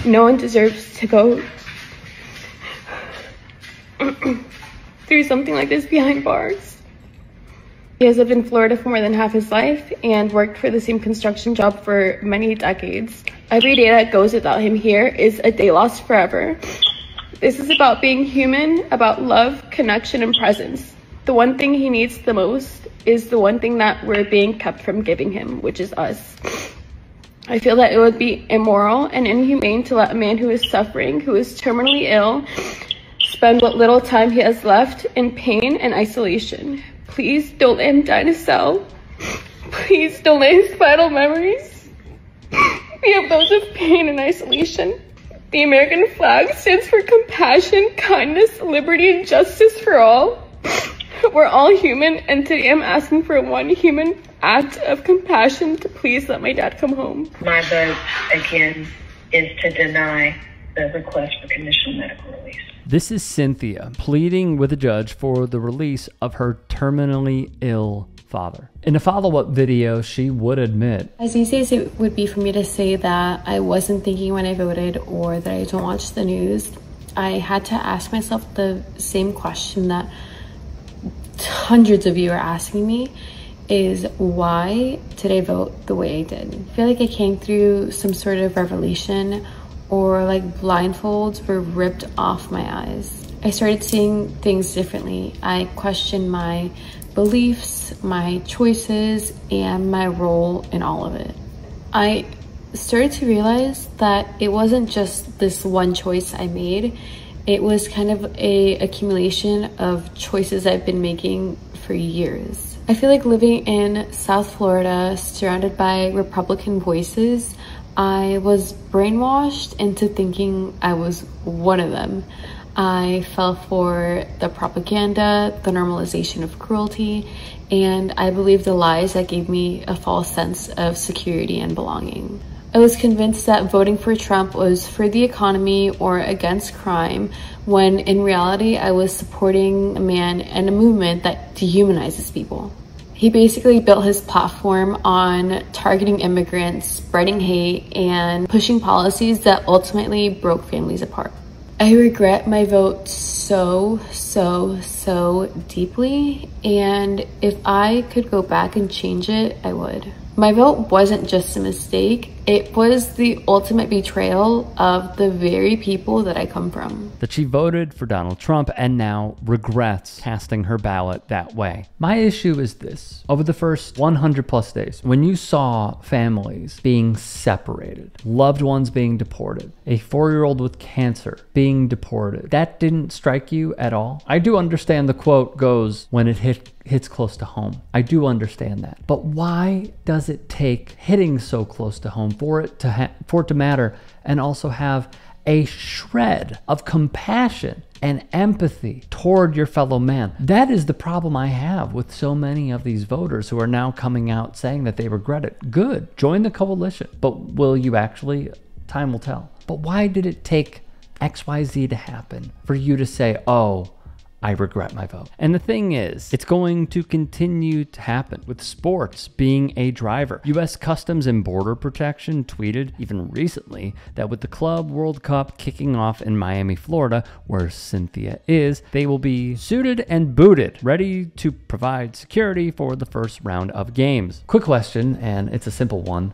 No one deserves to go through something like this behind bars. He has lived in Florida for more than half his life and worked for the same construction job for many decades. Every day that goes without him here is a day lost forever. This is about being human, about love, connection, and presence. The one thing he needs the most is the one thing that we're being kept from giving him, which is us. I feel that it would be immoral and inhumane to let a man who is suffering, who is terminally ill, spend what little time he has left in pain and isolation. Please don't let him die in a cell. Please don't let his vital memories be of those of pain and isolation. The American flag stands for compassion, kindness, liberty, and justice for all. We're all human, and today I'm asking for one human act of compassion to please let my dad come home. My vote, again, is to deny the request for conditional medical release. This is Cynthia pleading with a judge for the release of her terminally ill father. In a follow-up video, she would admit, as easy as it would be for me to say that I wasn't thinking when I voted or that I don't watch the news, I had to ask myself the same question that hundreds of you are asking me, is why did I vote the way I did? I feel like I came through some sort of revelation, or like blindfolds were ripped off my eyes. I started seeing things differently. I questioned my beliefs, my choices, and my role in all of it. I started to realize that it wasn't just this one choice I made. It was kind of a accumulation of choices I've been making for years. I feel like living in South Florida, surrounded by Republican voices, I was brainwashed into thinking I was one of them. I fell for the propaganda, the normalization of cruelty, and I believed the lies that gave me a false sense of security and belonging. I was convinced that voting for Trump was for the economy or against crime, when in reality I was supporting a man and a movement that dehumanizes people. He basically built his platform on targeting immigrants, spreading hate, and pushing policies that ultimately broke families apart. I regret my vote so deeply, and if I could go back and change it, I would. My vote wasn't just a mistake, it was the ultimate betrayal of the very people that I come from. that she voted for Donald Trump and now regrets casting her ballot that way. My issue is this. Over the first 100 plus days, when you saw families being separated, loved ones being deported, a 4-year-old with cancer being deported, that didn't strike you at all? I do understand the quote goes, when it hits close to home. I do understand that. But why does it take hitting so close to home for it to matter, and also have a shred of compassion and empathy toward your fellow man? That is the problem I have with so many of these voters who are now coming out saying that they regret it. Good, join the coalition. But will you actually? Time will tell. But why did it take XYZ to happen for you to say, oh, I regret my vote? And the thing is, it's going to continue to happen with sports being a driver. U.S. Customs and Border Protection tweeted even recently that with the Club World Cup kicking off in Miami, Florida, where Cynthia is, they will be suited and booted, ready to provide security for the first round of games. Quick question, and it's a simple one.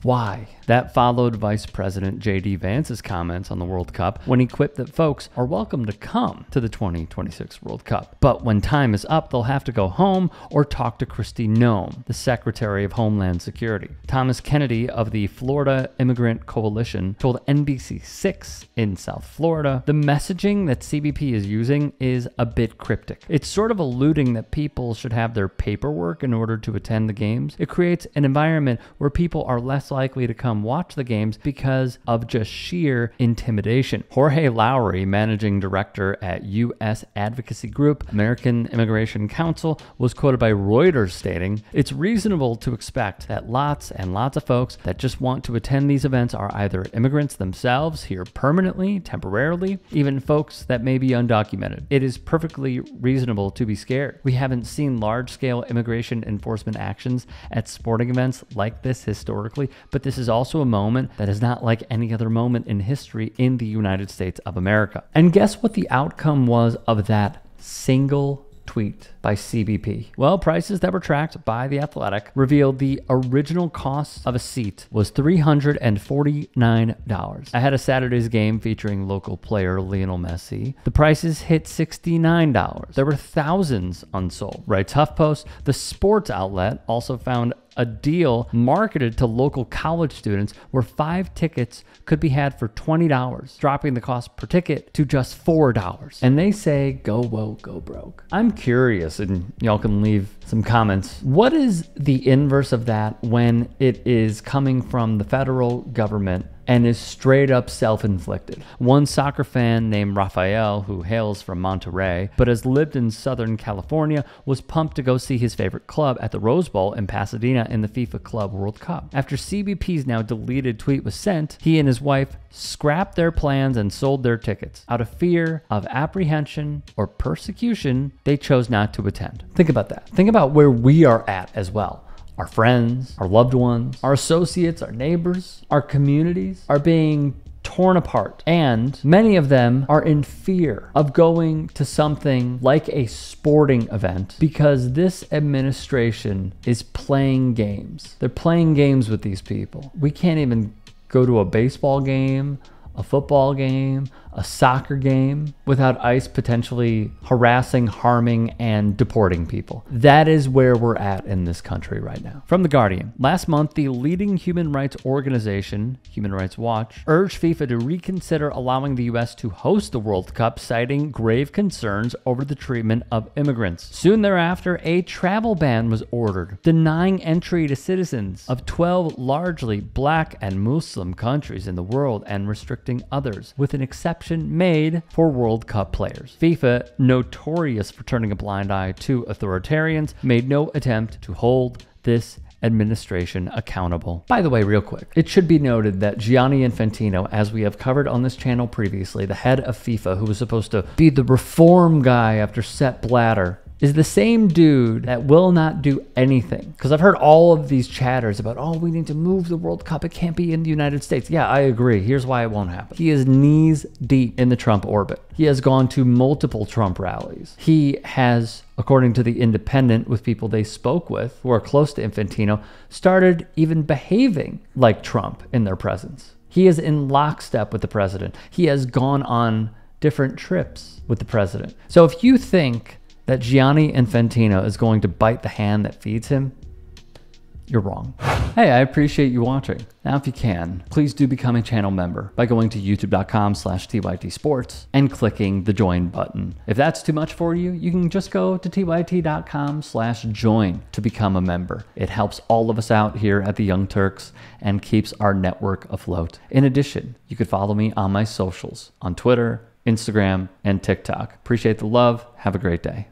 Why? That followed Vice President J.D. Vance's comments on the World Cup when he quipped that folks are welcome to come to the 2026 World Cup, but when time is up, they'll have to go home or talk to Kristi Noem, the Secretary of Homeland Security. Thomas Kennedy of the Florida Immigrant Coalition told NBC6 in South Florida, the messaging that CBP is using is a bit cryptic. It's sort of alluding that people should have their paperwork in order to attend the games. It creates an environment where people are less likely to come watch the games because of just sheer intimidation. Jorge Lowry, managing director at U.S. advocacy group American Immigration Council, was quoted by Reuters stating, "It's reasonable to expect that lots and lots of folks that just want to attend these events are either immigrants themselves here permanently, temporarily, even folks that may be undocumented. It is perfectly reasonable to be scared. We haven't seen large-scale immigration enforcement actions at sporting events like this historically, but this is also a moment that is not like any other moment in history in the United States of America. And guess what the outcome was of that single tweet by CBP? Well, prices that were tracked by The Athletic revealed the original cost of a seat was $349. Ahead of Saturday's game featuring local player Lionel Messi, the prices hit $69. There were thousands unsold. Writes HuffPost, the sports outlet also found a deal marketed to local college students where 5 tickets could be had for $20, dropping the cost per ticket to just $4. And they say, go woke, go broke. I'm curious, and y'all can leave some comments. What is the inverse of that when it is coming from the federal government and is straight up self-inflicted? One soccer fan named Rafael, who hails from Monterrey but has lived in Southern California, was pumped to go see his favorite club at the Rose Bowl in Pasadena in the FIFA Club World Cup. After CBP's now deleted tweet was sent, he and his wife scrapped their plans and sold their tickets. Out of fear of apprehension or persecution, they chose not to attend. Think about that. Think about where we are at as well. Our friends, our loved ones, our associates, our neighbors, our communities are being torn apart. And many of them are in fear of going to something like a sporting event because this administration is playing games. They're playing games with these people. We can't even go to a baseball game, a football game, a soccer game without ICE potentially harassing, harming, and deporting people. That is where we're at in this country right now. From The Guardian, last month, the leading human rights organization, Human Rights Watch, urged FIFA to reconsider allowing the US to host the World Cup, citing grave concerns over the treatment of immigrants. Soon thereafter, a travel ban was ordered, denying entry to citizens of 12 largely Black and Muslim countries in the world and restricting others, with an exception made for World Cup players. FIFA, notorious for turning a blind eye to authoritarians, made no attempt to hold this administration accountable. By the way, real quick, it should be noted that Gianni Infantino, as we have covered on this channel previously, the head of FIFA, who was supposed to be the reform guy after Sepp Blatter, is the same dude that will not do anything. Because I've heard all of these chatters about, oh, we need to move the World Cup. It can't be in the United States. Yeah, I agree. Here's why it won't happen. He is knees deep in the Trump orbit. He has gone to multiple Trump rallies. He has, according to The Independent, with people they spoke with who are close to Infantino, started even behaving like Trump in their presence. He is in lockstep with the president. He has gone on different trips with the president. So if you think that Gianni Infantino is going to bite the hand that feeds him, you're wrong. Hey, I appreciate you watching. Now, if you can, please do become a channel member by going to youtube.com/TYTsports and clicking the join button. If that's too much for you, you can just go to tyt.com/join to become a member. It helps all of us out here at the Young Turks and keeps our network afloat. In addition, you could follow me on my socials on Twitter, Instagram, and TikTok. Appreciate the love. Have a great day.